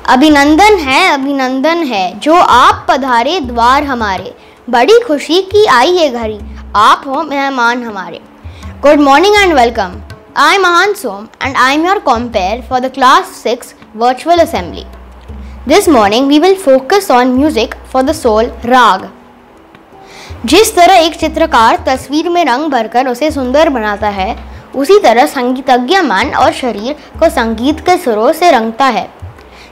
अभिनंदन है जो आप पधारे द्वार हमारे, बड़ी खुशी की आई है घड़ी, आप हो मेहमान हमारे। Good morning and welcome. I am Mahan Som and I am your compere for the class 6 virtual assembly. This morning we will focus on music for the soul राग। जिस तरह एक चित्रकार तस्वीर में रंग भरकर उसे सुंदर बनाता है, उसी तरह संगीतज्ञ मन और शरीर को संगीत के सुरों से रंगता है।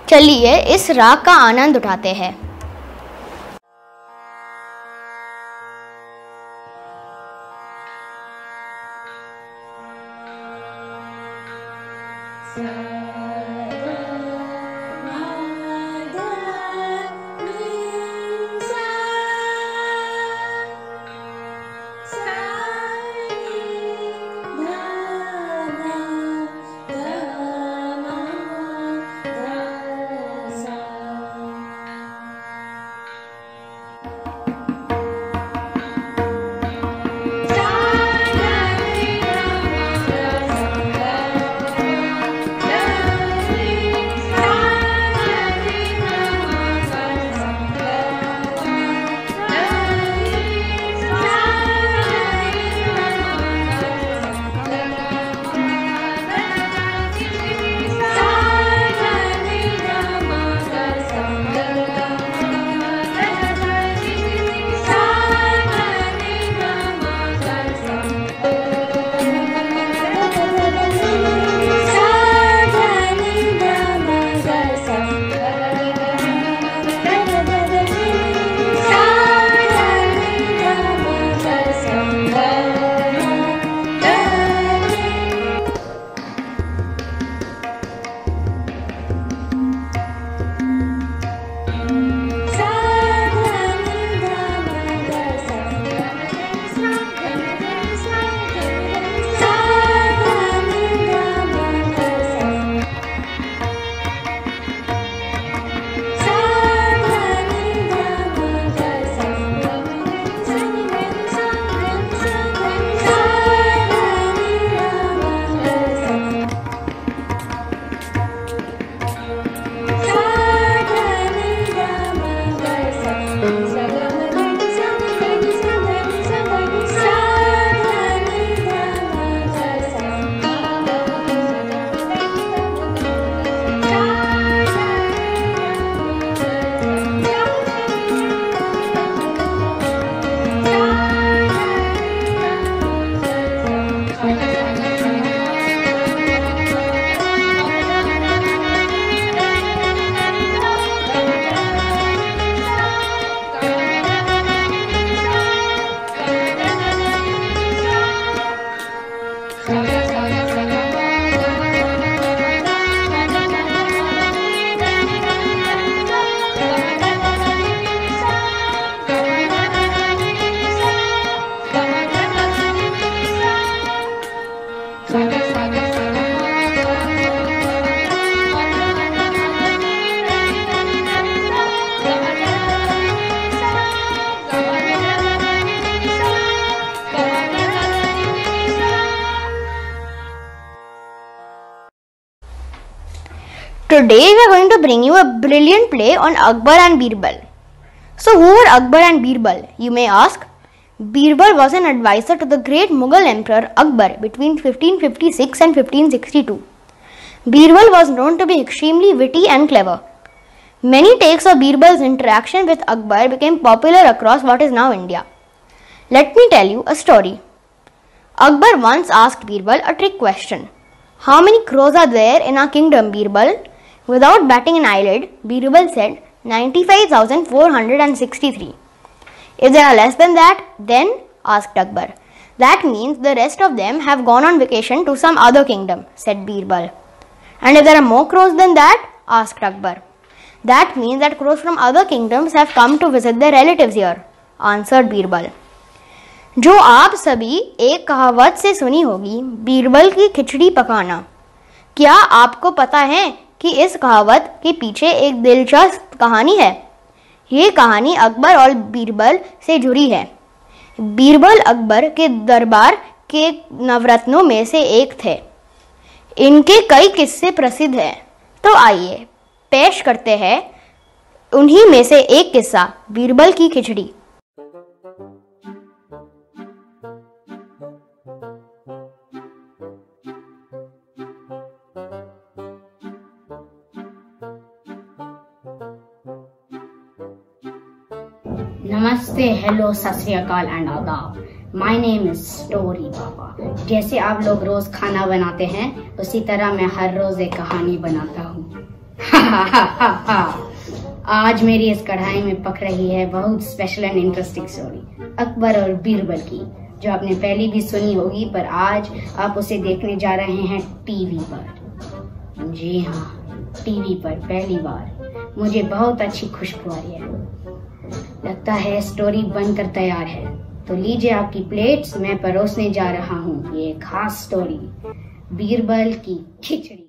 चलिए इस राग का आनंद उठाते हैं। Today we are going to bring you a brilliant play on Akbar and Birbal. So who were Akbar and Birbal, you may ask? Birbal was an advisor to the great Mughal Emperor Akbar between 1556 and 1562. Birbal was known to be extremely witty and clever. Many takes of Birbal's interaction with Akbar became popular across what is now India. Let me tell you a story. Akbar once asked Birbal a trick question. How many crows are there in our kingdom, Birbal? Without batting an eyelid, Birbal said 95,463. If there are less than that, then? Asked Akbar. That means the rest of them have gone on vacation to some other kingdom, said Birbal. And if there are more crows than that? Asked Akbar. That means that crows from other kingdoms have come to visit their relatives here, answered Birbal. जो आप सभी एक कहावत से सुनी होगी, बीरबल की खिचड़ी पकाना। क्या आपको पता है कि इस कहावत के पीछे एक दिलचस्प कहानी है? ये कहानी अकबर और बीरबल से जुड़ी है। बीरबल अकबर के दरबार के नवरत्नों में से एक थे। इनके कई किस्से प्रसिद्ध हैं। तो आइए पेश करते हैं उन्हीं में से एक किस्सा, बीरबल की खिचड़ी। नमस्ते, हेलो, सत श्री अकाल एंड आदाब। माय नेम इज स्टोरी बाबा। जैसे आप लोग रोज खाना बनाते हैं, उसी तरह मैं हर रोज एक कहानी बनाता हूँ। आज मेरी इस कढ़ाई में पक रही है बहुत special and interesting story, Akbar और बीरबल की, जो आपने पहले भी सुनी होगी, पर आज आप उसे देखने जा रहे हैं टीवी पर। जी हाँ, टीवी पर पहली बार। मुझे बहुत अच्छी खुशबू आ रही है। लगता है स्टोरी बनकर तैयार है, तो लीजिए आपकी प्लेट्स, मैं परोसने जा रहा हूँ ये खास स्टोरी, बीरबल की खिचड़ी।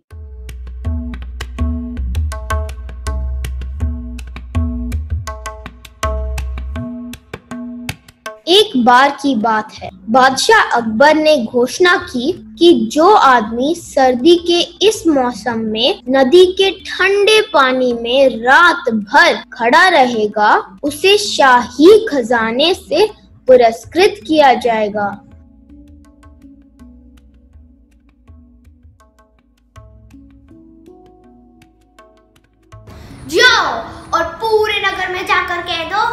एक बार की बात है, बादशाह अकबर ने घोषणा की कि जो आदमी सर्दी के इस मौसम में नदी के ठंडे पानी में रात भर खड़ा रहेगा, उसे शाही खजाने से पुरस्कृत किया जाएगा। जाओ और पूरे नगर में जाकर कह दो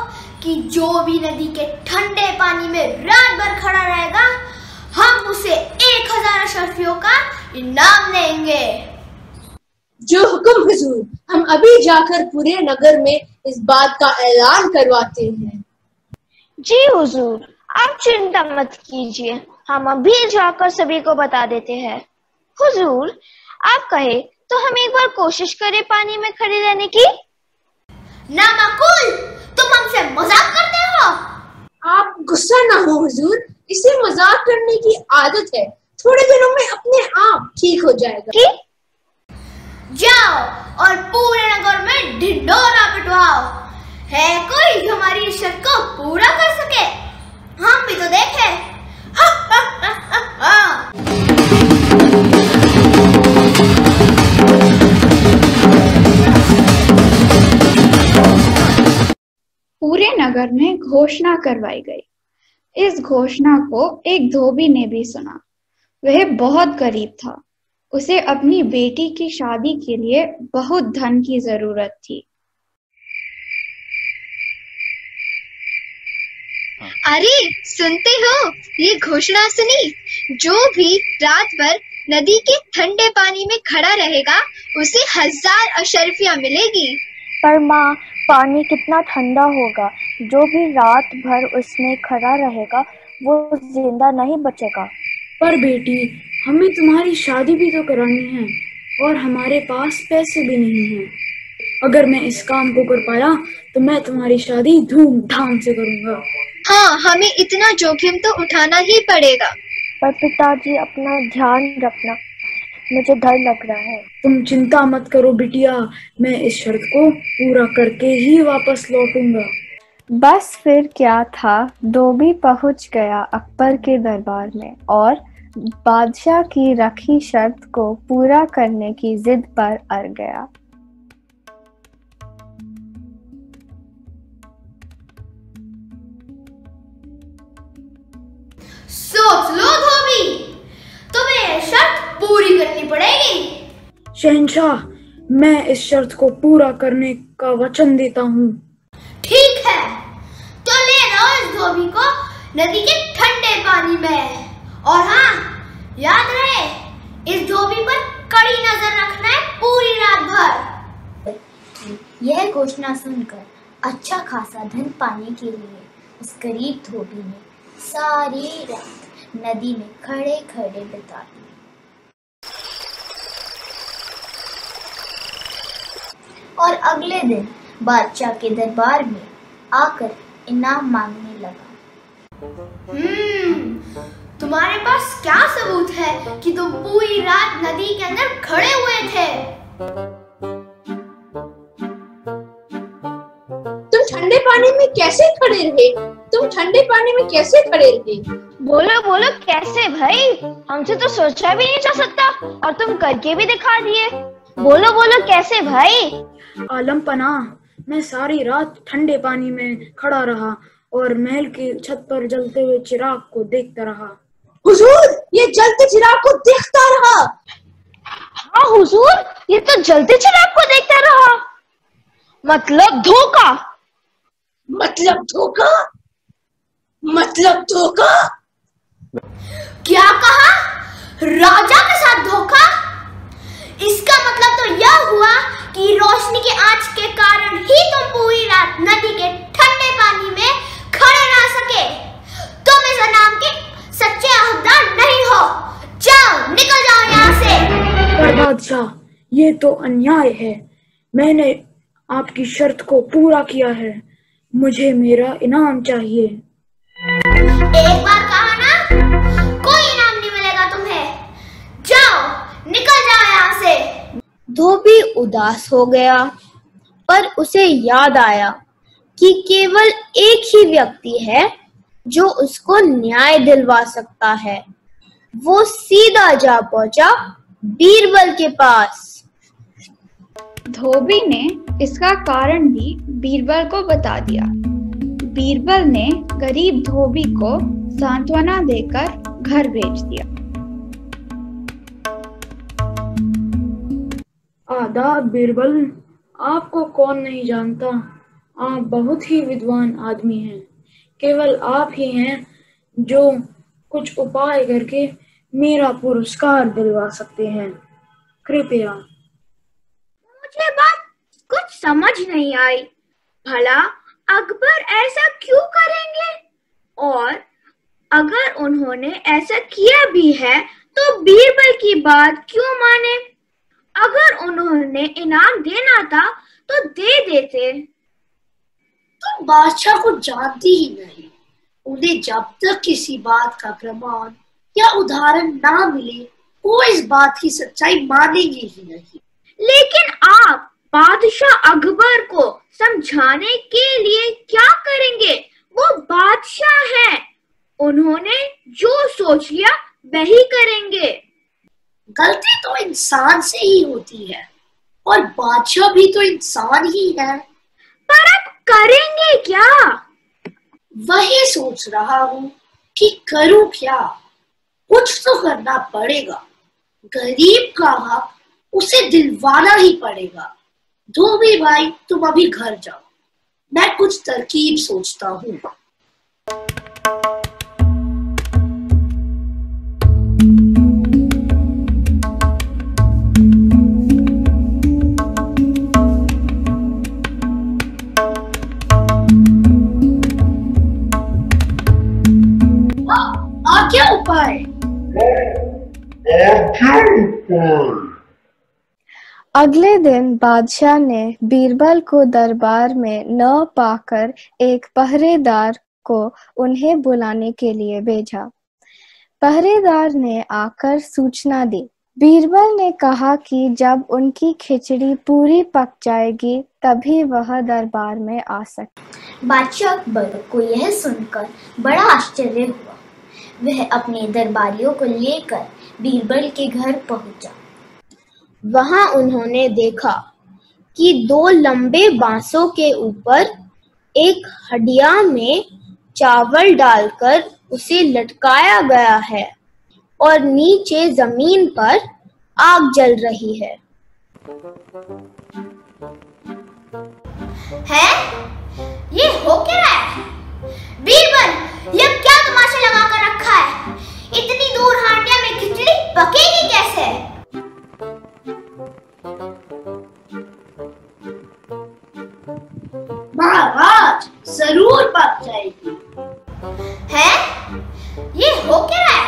कि जो भी नदी के ठंडे पानी में रात भर खड़ा रहेगा, हम उसे 1000 अशरफियों का इनाम देंगे। जो हुक्म हुजूर, हम अभी जाकर पूरे नगर में इस बात का ऐलान करवाते हैं। जी हुजूर, आप चिंता मत कीजिए, हम अभी जाकर सभी को बता देते हैं। हुजूर, आप कहे तो हम एक बार कोशिश करें पानी में खड़े रहने की। नामाकुल, तुम हमसे मजाक करते हो। आप गुस्सा ना हो हुजूर, इसे मजाक करने की आदत है, थोड़े दिनों में अपने आप ठीक हो जाएगा। जाओ और पूरे नगर में ढिंढोरा पिटवाओ। है कोई जो हमारी इस शर्त को पूरा कर सके? हम भी तो देखें। हा, हा, हा, हा, हा। पूरे नगर में घोषणा करवाई गई। इस घोषणा को एक धोबी ने भी सुना। वह बहुत गरीब था, उसे अपनी बेटी की शादी के लिए बहुत धन की जरूरत थी। अरे सुनते हो, ये घोषणा सुनी? जो भी रात भर नदी के ठंडे पानी में खड़ा रहेगा, उसे 1000 अशरफियां मिलेगी। पर माँ, पानी कितना ठंडा होगा, जो भी रात भर उसमें खड़ा रहेगा वो जिंदा नहीं बचेगा। पर बेटी, हमें तुम्हारी शादी भी तो करानी है और हमारे पास पैसे भी नहीं हैं। अगर मैं इस काम को कर पाया तो मैं तुम्हारी शादी धूमधाम से करूंगा। हाँ, हमें इतना जोखिम तो उठाना ही पड़ेगा। पर पिताजी, अपना ध्यान रखना, मुझे डर लग रहा है। तुम चिंता मत करो बिटिया, मैं इस शर्त को पूरा करके ही वापस लौटूंगा। बस फिर क्या था, धोबी पहुंच गया अकबर के दरबार में और बादशाह की रखी शर्त को पूरा करने की जिद पर अड़ गया। सोच लो धोबी, तुम्हें शर्त पूरी करनी पड़ेगी। शहंशाह, मैं इस शर्त को पूरा करने का वचन देता हूँ। ठीक है, तो ले जाओ इस धोबी को नदी के ठंडे पानी में। और हाँ, याद रहे, इस धोबी पर कड़ी नजर रखना है पूरी रात भर। यह घोषणा सुनकर अच्छा खासा धन पाने के लिए उस गरीब धोबी ने सारी रात नदी में खड़े खड़े बिता दी। और अगले दिन बादशाह के दरबार में आकर इनाम मांगने लगा। तुम्हारे पास क्या सबूत है कि तुम पूरी रात नदी के अंदर खड़े हुए थे? तुम ठंडे पानी में कैसे खड़े रहे? तुम ठंडे पानी में कैसे खड़े रहे? बोलो बोलो, कैसे भाई? हमसे तो सोचा भी नहीं जा सकता और तुम करके भी दिखा दिए। बोलो बोलो, कैसे भाई? आलम पनाह, मैं सारी रात ठंडे पानी में खड़ा रहा और महल की छत पर जलते हुए चिराग को देखता रहा। हुजूर, ये जलते चिराग को देखता रहा। हाँ हुजूर, ये तो जलते चिराग को देखता रहा। मतलब धोखा। मतलब धोखा? मतलब धोखा? क्या कहा? राजा के साथ धोखा? इसका मतलब तो यह हुआ कि रोशनी के आंच के कारण ही तुम पूरी रात नदी के ठंडे पानी में खड़े रह सके। तुम इस नाम के सच्चे हकदार नहीं हो। जाओ, निकल जाओ यहाँ से। पर बादशाह, ये तो अन्याय है। मैंने आपकी शर्त को पूरा किया है, मुझे मेरा इनाम चाहिए। एक बार कहा ना, कोई इनाम नहीं मिलेगा तुम्हें। जाओ, निकल जाओ यहाँ से। धोबी उदास हो गया, पर उसे याद आया कि केवल एक ही व्यक्ति है जो उसको न्याय दिलवा सकता है। वो सीधा जा पहुंचा बीरबल के पास। धोबी ने इसका कारण भी बीरबल को बता दिया। बीरबल ने गरीब धोबी को सांत्वना देकर घर भेज दिया। आदाब बीरबल, आपको कौन नहीं जानता। आप बहुत ही विद्वान आदमी हैं। केवल आप ही हैं जो कुछ उपाय करके मेरा पुरस्कार दिलवा सकते हैं। कृपया। मुझे बात कुछ समझ नहीं आई। भला अकबर ऐसा क्यों करेंगे? और अगर उन्होंने ऐसा किया भी है तो बीरबल की बात क्यों माने? अगर उन्होंने इनाम देना था तो दे देते। तुम बादशाह को जानती ही नहीं। उन्हें जब तक किसी बात का प्रमाण या उदाहरण ना मिले, वो इस बात की सच्चाई मानेंगे ही नहीं। लेकिन आप बादशाह अकबर को समझाने के लिए क्या करेंगे? वो बादशाह हैं। उन्होंने जो सोच लिया वही करेंगे। गलती तो इंसान से ही होती है, और बादशाह भी तो इंसान ही है। पर आप करेंगे क्या? वही सोच रहा हूँ कि करूँ क्या। कुछ तो करना पड़ेगा। गरीब का हक उसे दिलवाना ही पड़ेगा। धोबी भाई, तुम अभी घर जाओ, मैं कुछ तरकीब सोचता हूँ। क्या उपाय? अगले दिन बादशाह ने बीरबल को दरबार में न पाकर एक पहरेदार को उन्हें बुलाने के लिए भेजा। पहरेदार ने आकर सूचना दी। बीरबल ने कहा कि जब उनकी खिचड़ी पूरी पक जाएगी तभी वह दरबार में आ सके। बादशाह अकबर को यह सुनकर बड़ा आश्चर्य हुआ। वह अपने दरबारियों को लेकर बीरबल के घर पहुंचा। वहां उन्होंने देखा कि दो लंबे बांसों के ऊपर एक हडिया में चावल डालकर उसे लटकाया गया है और नीचे जमीन पर आग जल रही है। है? ये हो क्या रहा है? बीरबल, ये क्या तमाशा लगा कर रखा है? इतनी दूर हांडिया में खिचड़ी पकेगी कैसे? महाराज, जरूर पक जाएगी। है? ये हो क्या रहा है?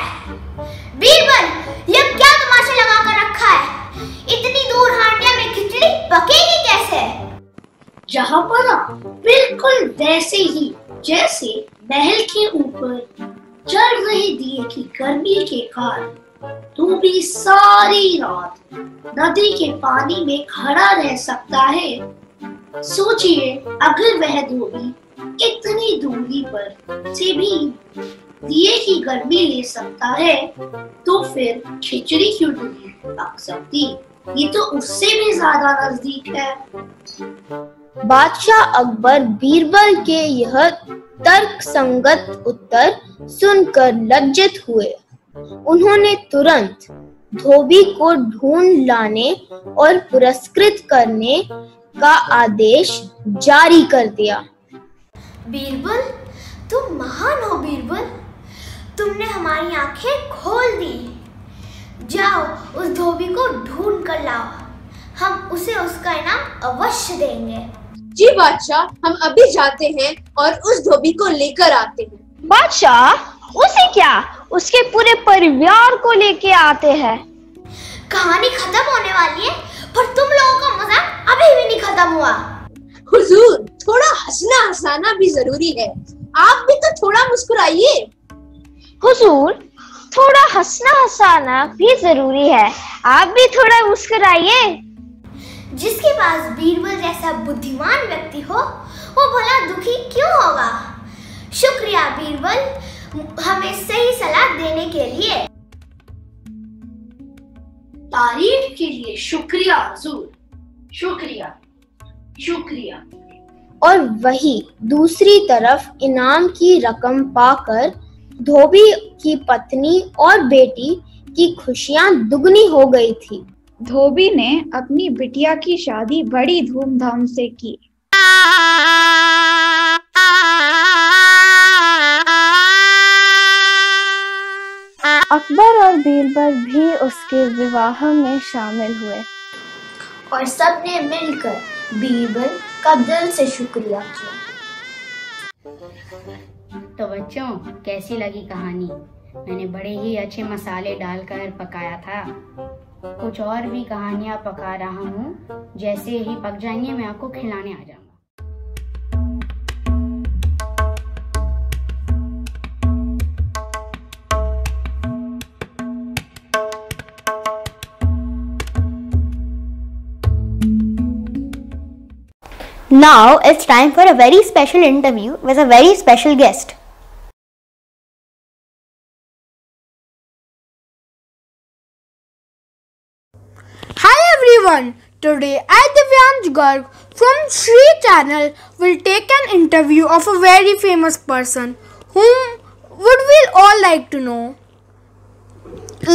बीरबल, ये क्या तमाशा लगा कर रखा है? इतनी दूर हांडिया में खिचड़ी पकेगी कैसे? जहाँ पना बिल्कुल वैसे ही जैसे महल के ऊपर जल रहे दिए की गर्मी के कारण तू भी सारी रात नदी के पानी में खड़ा रह सकता है। सोचिए, अगर वह धोबी इतनी दूरी पर से भी दिए की गर्मी ले सकता है तो फिर खिचड़ी क्यों नहीं पक सकती? ये तो उससे भी ज्यादा नजदीक है। बादशाह अकबर बीरबल के यह तर्क संगत उत्तर सुनकर लज्जित हुए। उन्होंने तुरंत धोबी को ढूंढ लाने और पुरस्कृत करने का आदेश जारी कर दिया। बीरबल, तुम महान हो बीरबल, तुमने हमारी आंखें खोल दी। जाओ उस धोबी को ढूंढ कर लाओ, हम उसे उसका इनाम अवश्य देंगे। जी बादशाह, हम अभी जाते हैं और उस धोबी को लेकर आते हैं। बादशाह, उसे क्या, उसके पूरे परिवार को लेके आते हैं। कहानी खत्म होने वाली है, पर तुम लोगों का मजाक अभी भी नहीं खत्म हुआ। हुजूर, थोड़ा हंसना हंसाना भी जरूरी है, आप भी तो थोड़ा मुस्कुराइए। हुजूर, थोड़ा हंसना हंसाना भी जरूरी है, आप भी थोड़ा मुस्कुराइए। जिसके पास बीरबल जैसा बुद्धिमान व्यक्ति हो, वो भला दुखी क्यों होगा। शुक्रिया बीरबल, हमें सही सलाह देने के लिए। तारीफ के लिए शुक्रिया हुजूर, शुक्रिया शुक्रिया। और वही दूसरी तरफ इनाम की रकम पाकर धोबी की पत्नी और बेटी की खुशियां दुगनी हो गई थी। धोबी ने अपनी बिटिया की शादी बड़ी धूमधाम से की। अकबर और बीरबल भी उसके विवाह में शामिल हुए और सबने मिलकर बीरबल का दिल से शुक्रिया किया। तो बच्चों, कैसी लगी कहानी? मैंने बड़े ही अच्छे मसाले डालकर पकाया था। कुछ और भी कहानियां पका रहा हूँ, जैसे ही पक जाएंगे मैं आपको खिलाने आ जाऊंगा। Now it's time for a very special interview with a very special guest. Hi everyone, today I Divyansh Garg from Shri channel will take an interview of a very famous person whom would we all like to know.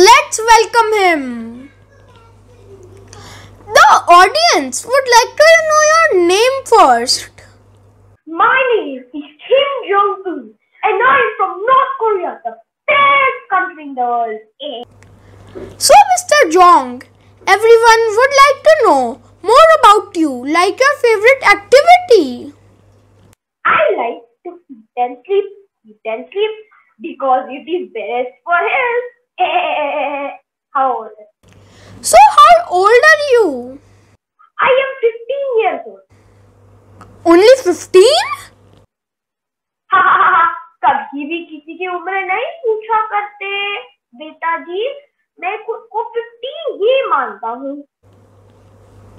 Let's welcome him. The audience would like to know your name first. My name is Kim Jong-un and I am from North Korea, the best country in the world. So Mr. Jong, everyone would like to know more about you, like your favorite activity. I like to eat and sleep because it is best for health. How old? So how old are you? I am 15 years old. Only 15? कभी भी किसी की उम्र नहीं पूछा करते बेटा जी, मैं खुद को 15 ही मानता हूँ।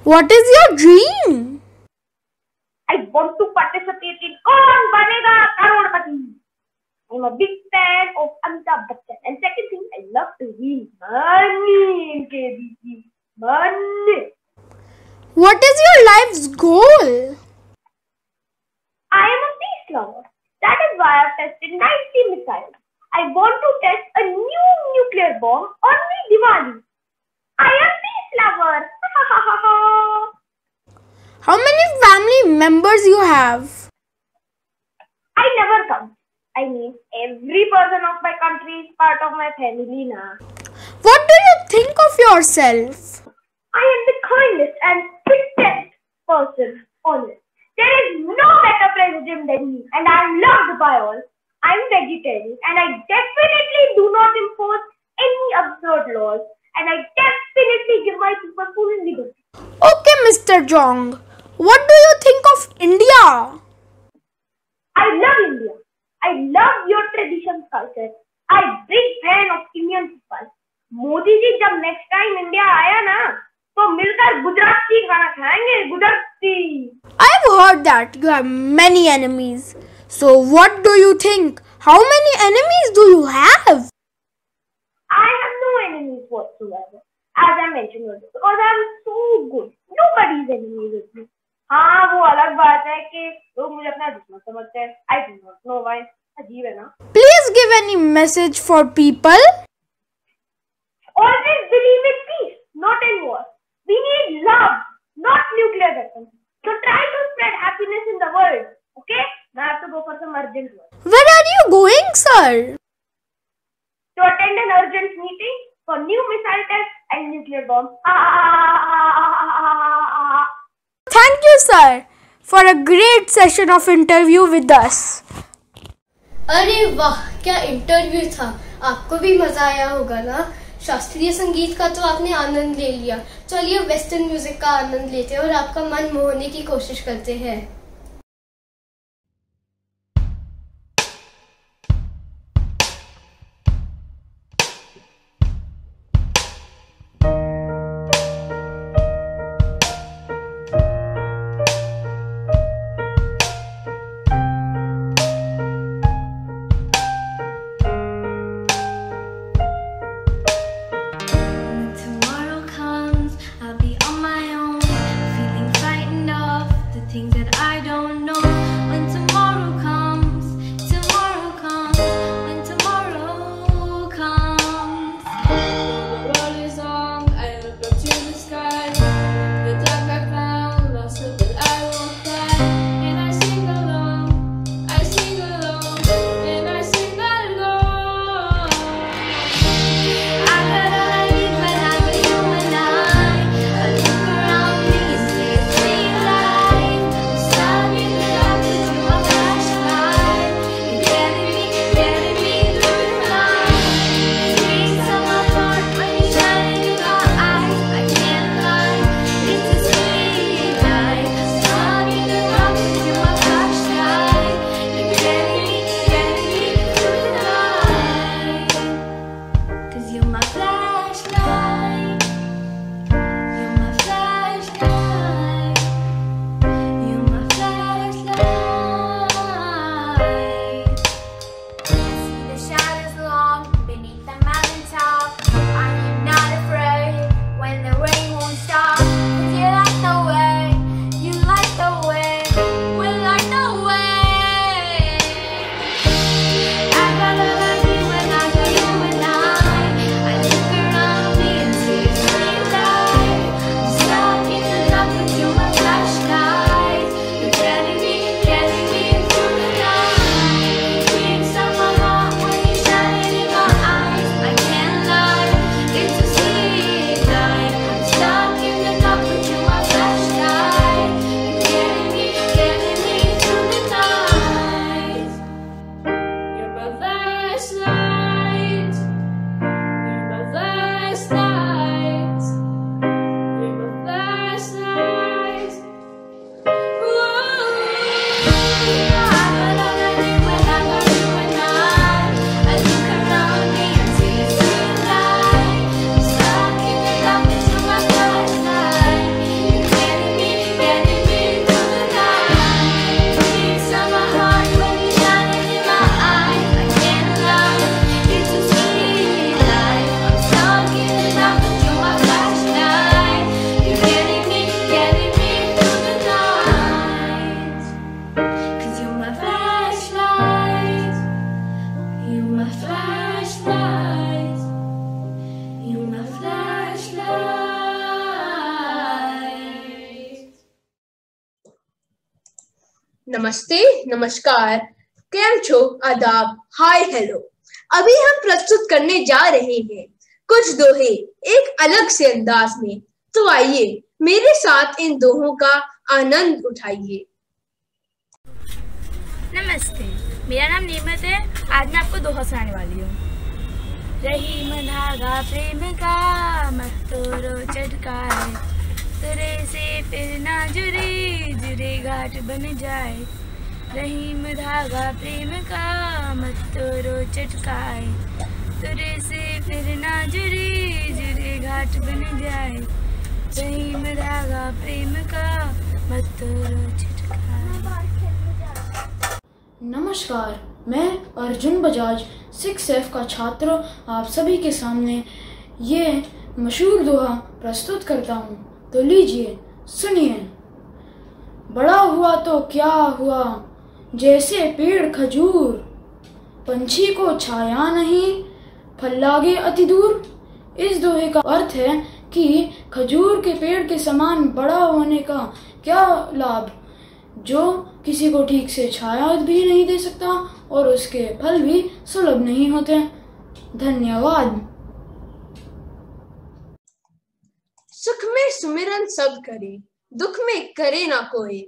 What is your dream? I want to participate in कौन बनेगा करोड़पति. I'm a big fan of Amitabh Bachchan. And second thing, I love to win money. Money. What is your life's goal? I am a peace lover. That is why I have tested 90 missiles. I want to test a new nuclear bomb on Diwali. I am peace lover. How many family members you have? I never count. I mean, every person of my country is part of my family now. What do you think of yourself? I am the kindest and fittest person on earth. There is no better president than me, and I am loved by all. I am vegetarian, and I definitely do not impose any absurd laws, and I definitely give my people full liberty. Okay, Mr. Jong, what do you think of India? I love India. I love your tradition culture. I am big fan of Indian people. Modi ji जब next time India आया ना, तो मिलकर गुजराती खाना खाएंगे, Gujarati. I've heard that you have many enemies. So what do you think? How many enemies do you have? I have no enemies whatsoever. as I mentioned earlier, because I'm so good. Nobody's enemy with me. हाँ वो अलग बात है कि लोग मुझे अपना दुश्मन समझते हैं. I do not know why. अजीब है ना. Please give any message for people. Always believe in peace, not in war. We need love, not nuclear weapons. So try to spread happiness in the world. Okay? Now I have to go for some urgent work. Where are you going, sir? To attend an urgent meeting for new missile tests and nuclear bombs. Thank you, sir, for a great session of interview with us. अरे वाह, क्या interview था. आपको भी मजा आया होगा ना. शास्त्रीय संगीत का तो आपने आनंद ले लिया. चलिए वेस्टर्न म्यूजिक का आनंद लेते हैं और आपका मन मोहने की कोशिश करते हैं. नमस्ते, नमस्कार, केम छो, आदाब, हाय, हेलो। अभी हम प्रस्तुत करने जा रहे हैं कुछ दोहे एक अलग से अंदाज में। तो आइए मेरे साथ इन दोहों का आनंद उठाइए। नमस्ते, मेरा नाम नीमत है। आज मैं आपको दोहा सुनाने वाली हूँ। रहीम धागा प्रेम का मत तोड़ो चटकाए, तुरे से फिर ना जुड़े जुड़े घाट बन जाए। रहीम धागा प्रेम का मत तोड़ो चटकाए, तुरे से फिर ना जुड़े जुड़े घाट बन जाए। रहीम धागा प्रेम का मत तोड़ो चटकाए। नमस्कार, मैं अर्जुन बजाज 6F का छात्र आप सभी के सामने ये मशहूर दोहा प्रस्तुत करता हूँ, तो लीजिए सुनिए। बड़ा हुआ तो क्या हुआ, जैसे पेड़ खजूर, पंछी को छाया नहीं, फल लागे अति दूर। इस दोहे का अर्थ है कि खजूर के पेड़ के समान बड़ा होने का क्या लाभ, जो किसी को ठीक से छाया भी नहीं दे सकता और उसके फल भी सुलभ नहीं होते। धन्यवाद। सुख में सुमिरन सब करे, दुख में करे ना कोई,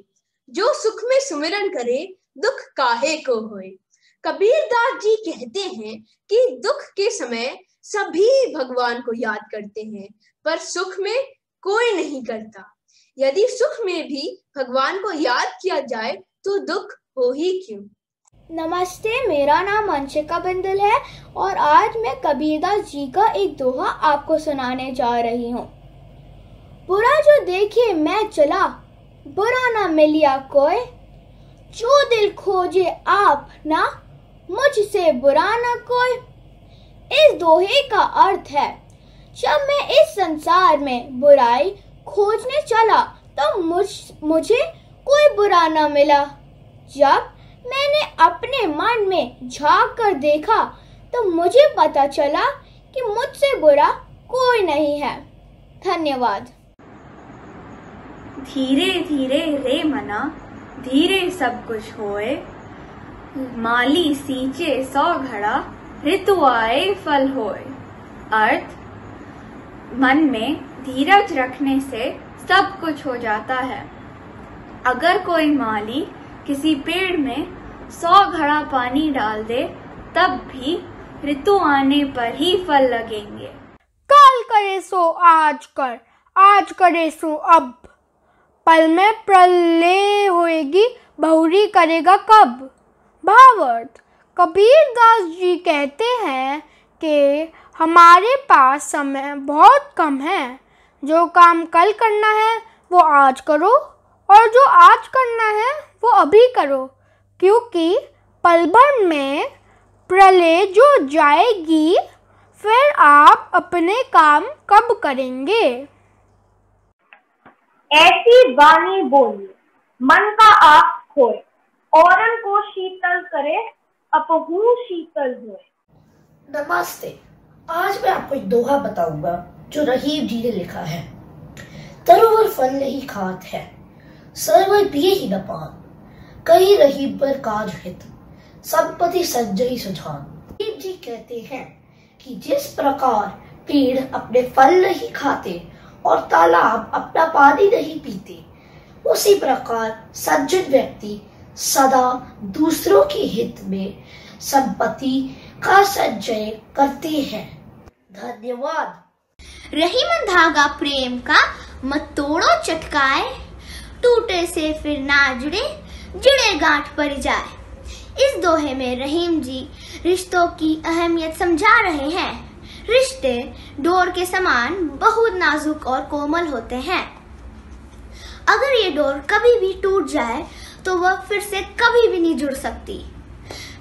जो सुख में सुमिरन करे दुख काहे को होए। कबीरदास जी कहते हैं कि दुख के समय सभी भगवान को याद करते हैं, पर सुख में कोई नहीं करता। यदि सुख में भी भगवान को याद किया जाए तो दुख हो ही क्यों। नमस्ते, मेरा नाम अंशिका बिंदल है और आज मैं कबीरदास जी का एक दोहा आपको सुनाने जा रही हूँ। बुरा जो देखे मैं चला, बुरा ना मिलिया कोई, जो दिल खोजे आप ना, मुझसे बुरा ना कोई। इस दोहे का अर्थ है, जब मैं इस संसार में बुराई खोजने चला तो मुझे कोई बुरा ना मिला। जब मैंने अपने मन में झांक कर देखा तो मुझे पता चला कि मुझसे बुरा कोई नहीं है। धन्यवाद। धीरे धीरे रे मना, धीरे सब कुछ होए, माली सींचे 100 घड़ा, ऋतु आए फल होए। अर्थ, मन में धीरज रखने से सब कुछ हो जाता है। अगर कोई माली किसी पेड़ में 100 घड़ा पानी डाल दे, तब भी ऋतु आने पर ही फल लगेंगे। काल करे सो आज कर, आज करे सो अब, पल में प्रलय होएगी, बहुरी करेगा कब। भावार्थ, कबीरदास जी कहते हैं कि हमारे पास समय बहुत कम है। जो काम कल करना है वो आज करो और जो आज करना है वो अभी करो, क्योंकि पल भर में प्रलय जो जाएगी, फिर आप अपने काम कब करेंगे। ऐसी वाणी बोली, मन का आग खोए, औरन को शीतल करे, अपहू शीतल हुए। नमस्ते, आज मैं आपको एक दोहा बताऊंगा जो रहीम जी ने लिखा है। तरोवर फल नहीं खात है, सरवर पिए ही न पान, कई रहीम पर काज हित, संपत्ति संजय सुझान। रहीम जी कहते हैं कि जिस प्रकार पेड़ अपने फल नहीं खाते और तालाब अपना पानी नहीं पीते, उसी प्रकार सज्जन व्यक्ति सदा दूसरों के हित में संपत्ति का संचय करते हैं। धन्यवाद। रही मन धागा प्रेम का, मत तोड़ो चटकाए, टूटे से फिर ना जुड़े, जुड़े गांठ पर जाए। इस दोहे में रहीम जी रिश्तों की अहमियत समझा रहे हैं। रिश्ते डोर के समान बहुत नाजुक और कोमल होते हैं। अगर ये डोर कभी भी टूट जाए तो वह फिर से कभी भी नहीं जुड़ सकती।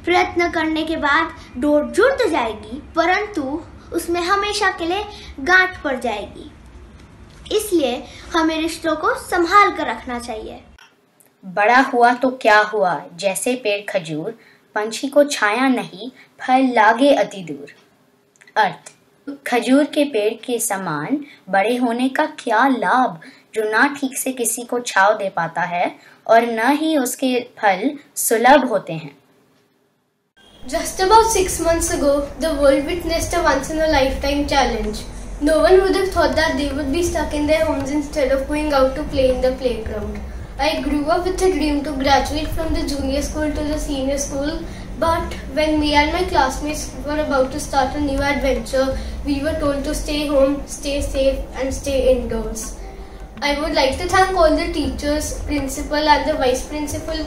प्रयत्न करने के बाद डोर जुड़ तो जाएगी, परंतु उसमें हमेशा के लिए गांठ पड़ जाएगी। इसलिए हमें रिश्तों को संभाल कर रखना चाहिए। बड़ा हुआ तो क्या हुआ, जैसे पेड़ खजूर, पंछी को छाया नहीं, फल लागे अति दूर। अर्थ, खजूर के पेड़ के समान बड़े होने का क्या लाभ, जो ना ठीक से किसी को छांव दे पाता है और न ही उसके फल सुलभ होते हैं। Just about 6 months ago, the world witnessed a once-in-a-lifetime challenge. No one would have thought that they would be stuck in their homes instead of going out to play in the playground. I grew up with a dream to graduate from the junior school to the senior school, but when me and my classmates were about to start a new adventure, we were told to stay home, stay safe, and stay indoors. I would like to thank all the teachers, principal and the vice principal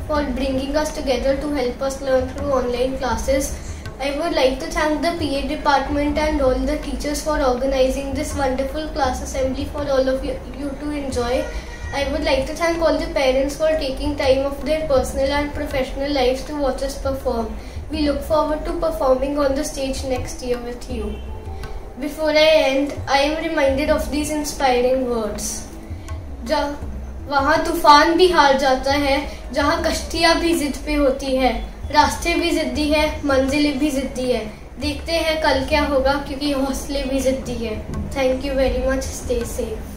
for bringing us together to help us learn through online classes. I would like to thank the PA department and all the teachers for organizing this wonderful class assembly for all of you to enjoy. I would like to thank all the parents for taking time of their personal and professional lives to watch us perform. We look forward to performing on the stage next year with you. Before I end, I am reminded of these inspiring words. वहाँ तूफान भी हार जाता है, जहाँ कश्तियाँ भी जिद पे होती है, रास्ते भी जिद्दी है, मंजिलें भी जिद्दी है। देखते हैं कल क्या होगा, क्योंकि हौसले भी जिद्दी है। Thank you very much, stay safe.